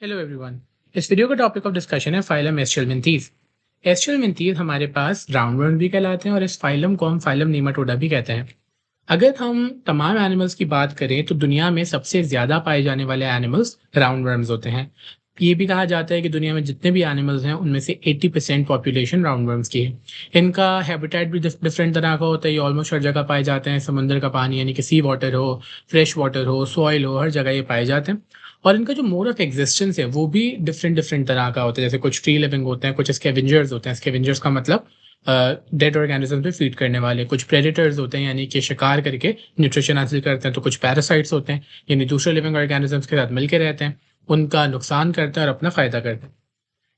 Hello everyone. इस video का topic of discussion है फाइलम एस्ट्रेलमिंथीज। एस्ट्रेलमिंथीज हमारे पास राउंडवर्म भी कहलाते हैं और इस फाइलम को हम फाइलम नीमाटोडा भी कहते हैं। अगर हम तमाम एनिमल्स की बात करें तो दुनिया में सबसे ज़्यादा पाए जाने वाले एनिमल्स राउंडवर्म्स होते हैं। ये भी कहा जाता है कि दुनिया में जितने भी एनिमल्स हैं उनमें से 80% पॉपुलेशन राउंडवर्म्स की है। इनका हैबिटेट भी डिफरेंट तरह का होता है। ये ऑलमोस्ट हर जगह पाए जाते हैं। समंदर का पानी यानी कि सी वाटर हो, फ्रेश वाटर हो, सॉइल हो, हर जगह ये पाए जाते हैं। और इनका जो मोड ऑफ एग्जिस्टेंस है वो भी डिफरेंट डिफरेंट तरह का होता है। जैसे कुछ ट्री लिविंग होते हैं, कुछ स्कैवेंजर्स होते हैं। स्कैवेंजर्स का मतलब डेड ऑर्गेनिज्म पे फीड करने वाले। कुछ प्रेडेटर्स होते हैं यानी कि शिकार करके न्यूट्रिशन हासिल करते हैं। तो कुछ पैरासाइट्स होते हैं यानी दूसरे लिविंग ऑर्गेनिजम्स के साथ मिलकर रहते हैं, उनका नुकसान करते हैं और अपना फ़ायदा करते हैं।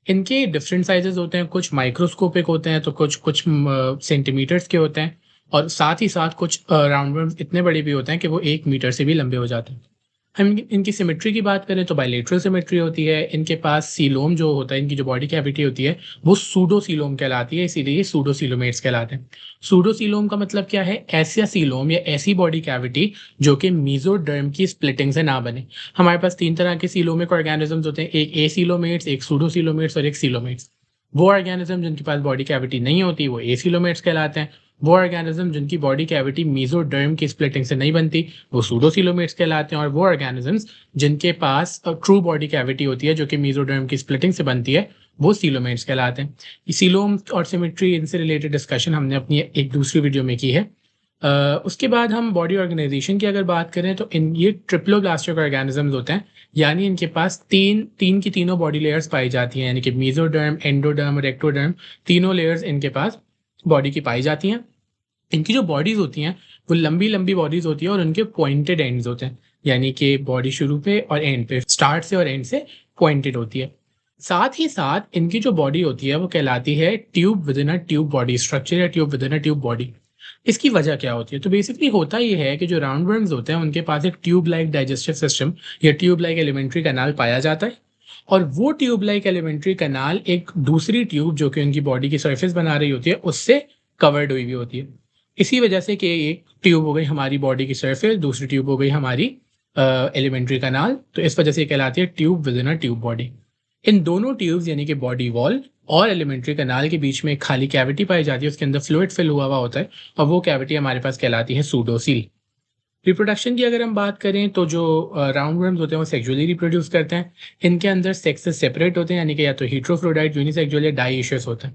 इनके डिफरेंट साइजेस होते हैं। कुछ माइक्रोस्कोपिक होते हैं तो कुछ कुछ सेंटीमीटर्स के होते हैं। और साथ ही साथ कुछ राउंडवर्म्स इतने बड़े भी होते हैं कि वो 1 मीटर से भी लंबे हो जाते हैं। हम इनकी सिमेट्री की बात करें तो बायलेटरल सिमेट्री होती है। इनके पास सीलोम जो होता है, इनकी जो बॉडी कैविटी होती है वो सूडोसीलोम कहलाती है, इसीलिए ये सूडोसीलोमेट्स कहलाते हैं। सूडोसीलोम का मतलब क्या है? ऐसा सीलोम या ऐसी बॉडी कैविटी जो कि मीजोडर्म की स्प्लिटिंग से ना बने। हमारे पास 3 तरह के सीलोमिक ऑर्गेनिजम्स होते हैं, एक एसीलोमेट्स, एक सूडोसीलोमेट्स और एक सीलोमेट्स। वो ऑर्गेनिज्म जिनके पास बॉडी कैविटी नहीं होती वो एसीलोमेट्स कहलाते हैं। वो ऑर्गेनिज्म जिनकी बॉडी कैविटी मीजोडर्म की स्प्लिटिंग से नहीं बनती वो सूडोसीलोमेट्स कहलाते हैं। और वो ऑर्गेनिजम्स जिनके पास ट्रू बॉडी कैविटी होती है जो कि मीजोडर्म की स्प्लिटिंग से बनती है वो सीलोमेट्स कहलाते हैं। सीलोम और सिमेट्री, इनसे रिलेटेड डिस्कशन हमने अपनी एक दूसरी वीडियो में की है। उसके बाद हम बॉडी ऑर्गेनाइजेशन की अगर बात करें तो इन ये ट्रिप्लोब्लास्टिक ऑर्गेनिजम्स होते हैं। यानी इनके पास तीन तीन की तीनों बॉडी लेयर्स पाई जाती हैं, यानी कि मीजोडर्म, एंडोडर्म और एक्टोडर्म, तीनों लेयर्स इनके पास बॉडी की पाई जाती हैं। इनकी जो बॉडीज़ होती हैं वो लंबी लंबी बॉडीज़ होती है और उनके पॉइंटेड एंड्स होते हैं, यानी कि बॉडी शुरू पे और एंड पे, स्टार्ट से और एंड से पॉइंटेड होती है। साथ ही साथ इनकी जो बॉडी होती है वो कहलाती है tube within a tube body structure या tube within a tube body. इसकी वजह क्या होती है? तो बेसिकली होता ये है कि जो राउंडवर्म्स होते हैं उनके पास एक ट्यूब लाइक डाइजेस्टिव सिस्टम या ट्यूब लाइक एलिमेंट्री कैनाल पाया जाता है। और वो ट्यूब लाइक एलिमेंट्री कैनाल एक दूसरी ट्यूब जो कि उनकी बॉडी की सरफेस बना रही होती है उससे कवर्ड हुई होती है। इसी वजह से कि एक ट्यूब हो गई हमारी बॉडी की सरफेस, दूसरी ट्यूब हो गई हमारी एलिमेंट्री कैनाल, तो इस वजह से ये कहलाती है tube within a tube body. इन दोनों ट्यूब्स यानी कि बॉडी वॉल और एलिमेंट्री कैनाल के बीच में एक खाली कैविटी पाई जाती है, उसके अंदर फ्लूइड फिल हुआ होता है और वो कैविटी हमारे पास कहलाती है सूडोसील। रिप्रोडक्शन की अगर हम बात करें तो जो राउंडवर्म्स होते हैं वो सेक्सुअली रिप्रोड्यूस करते हैं। इनके अंदर सेक्सेस सेपरेट होते हैं, यानी कि या तो हीट्रोफ्रोडाइट, यूनिसेक्सुअल या डाइएशियस होता है।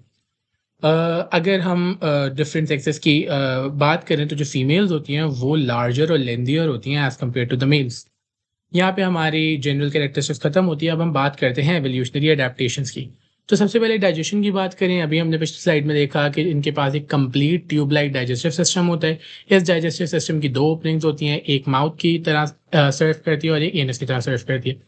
अगर हम डिफरेंट सेक्सेस की बात करें तो जो फीमेल्स होती हैं वो लार्जर और लेंदियर होती हैं as compared to the males. यहाँ पे हमारी जनरल कैरेक्टरिस्टिक्स खत्म होती है। अब हम बात करते हैं एवोल्यूशनरी एडेप्टेशंस की। तो सबसे पहले डाइजेशन की बात करें। अभी हमने पिछली स्लाइड में देखा कि इनके पास एक complete tube like digestive system होता है। इस डाइजेस्टिव सिस्टम की 2 ओपनिंग्स होती हैं, एक माउथ की तरह सर्व करती है और एक एनस की तरह सर्व करती है।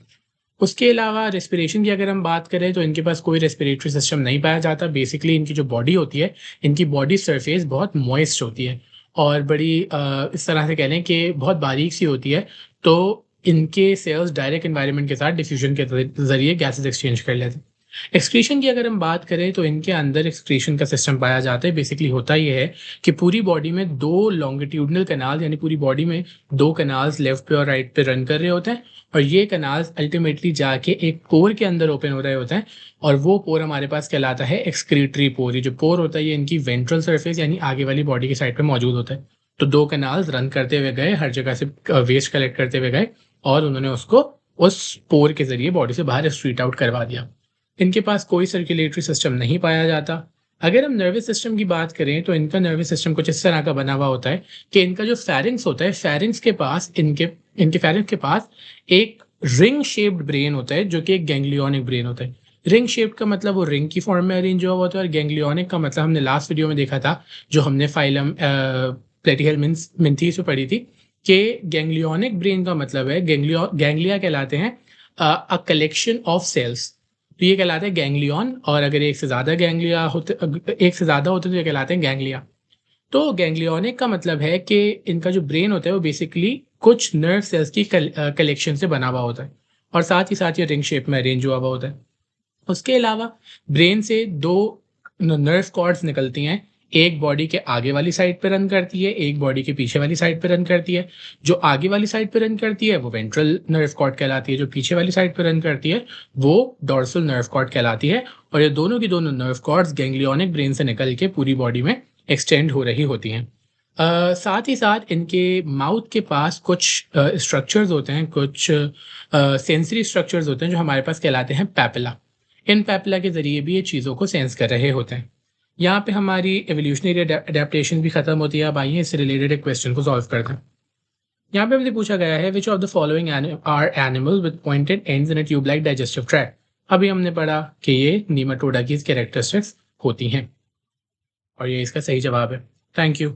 उसके अलावा रेस्पिरेशन की अगर हम बात करें तो इनके पास कोई रेस्पिरेटरी सिस्टम नहीं पाया जाता। बेसिकली इनकी जो बॉडी होती है, इनकी बॉडी सरफेस बहुत मॉइस्ट होती है और बड़ी इस तरह से कह लें कि बहुत बारीक सी होती है। तो इनके सेल्स डायरेक्ट एनवायरनमेंट के साथ डिफ्यूजन के ज़रिए गैसेस एक्सचेंज कर लेते हैं। एक्सक्रीशन की अगर हम बात करें तो इनके अंदर एक्सक्रीशन का सिस्टम पाया जाता है। बेसिकली होता ये है कि पूरी बॉडी में 2 लॉन्गिट्यूडनल कैनाल, यानी पूरी बॉडी में 2 कैनाल्स लेफ्ट पे और राइट पे रन कर रहे होते हैं और ये कैनाल्स अल्टीमेटली जाके एक पोर के अंदर ओपन हो रहे होते हैं और वो पोर हमारे पास कहलाता है एक्सक्रीटरी पोर। ये जो पोर होता है ये इनकी वेंट्रल सरफेस यानी आगे वाली बॉडी की साइड पे मौजूद होता है। तो 2 कैनाल्स रन करते हुए गए, हर जगह से वेस्ट कलेक्ट करते हुए गए और उन्होंने उसको उस पोर के ज़रिए बॉडी से बाहर एक्सक्रीट आउट करवा दिया। इनके पास कोई सर्कुलेटरी सिस्टम नहीं पाया जाता। अगर हम नर्वस सिस्टम की बात करें तो इनका नर्वस सिस्टम कुछ इस तरह का बना हुआ होता है कि इनका जो फेरिंक्स होता है, फेरिंक्स के पास इनके इनके फेरिंक्स के पास एक रिंग शेप्ड ब्रेन होता है जो कि एक गैंग्लियोनिक ब्रेन होता है। रिंग शेप्ड का मतलब वो रिंग की फॉर्म में अरेंज हुआ होता है और गैंग्लियोनिक का मतलब हमने लास्ट वीडियो में देखा था जो हमने फाइलम प्लेटिहेलमिन्थीज में पढ़ी थी कि गैंग्लियोनिक ब्रेन का मतलब है गैंग्लिया कहलाते हैं अ कलेक्शन ऑफ सेल्स। तो ये कहलाते हैं गैंग्लियन और अगर एक से ज़्यादा होते तो ये कहलाते हैं गैंग्लिया। तो गैंग्लियोनिक का मतलब है कि इनका जो ब्रेन होता है वो बेसिकली कुछ नर्व सेल्स की कलेक्शन से बना हुआ होता है और साथ ही साथ ये रिंग शेप में अरेंज हुआ होता है। उसके अलावा ब्रेन से 2 नर्व कॉर्ड्स निकलती हैं, एक बॉडी के आगे वाली साइड पे रन करती है, एक बॉडी के पीछे वाली साइड पे रन करती है। जो आगे वाली साइड पे रन करती है वो वेंट्रल नर्व कॉर्ड कहलाती है, जो पीछे वाली साइड पे रन करती है वो डोर्सल नर्व कॉर्ड कहलाती है। और ये दोनों की दोनों नर्व कॉर्ड्स गैंग्लियोनिक ब्रेन से निकल के पूरी बॉडी में एक्सटेंड हो रही होती हैं। साथ ही साथ इनके माउथ के पास कुछ स्ट्रक्चर्स होते हैं, कुछ सेंसरी स्ट्रक्चर्स होते हैं जो हमारे पास कहलाते हैं पैपिला। इन पैपिला के ज़रिए भी ये चीज़ों को सेंस कर रहे होते हैं। यहाँ पे हमारी एवोल्यूशनरी अडेप्टेशन भी खत्म होती है। अब आइए इससे रिलेटेड एक क्वेश्चन को सॉल्व करते हैं। यहाँ पे मुझे पूछा गया है which of the following are animal with pointed ends in a tube like digestive tract. अभी हमने पढ़ा कि ये नीमाटोडा की कैरेक्टरिस्टिक्स होती हैं और ये इसका सही जवाब है। Thank you.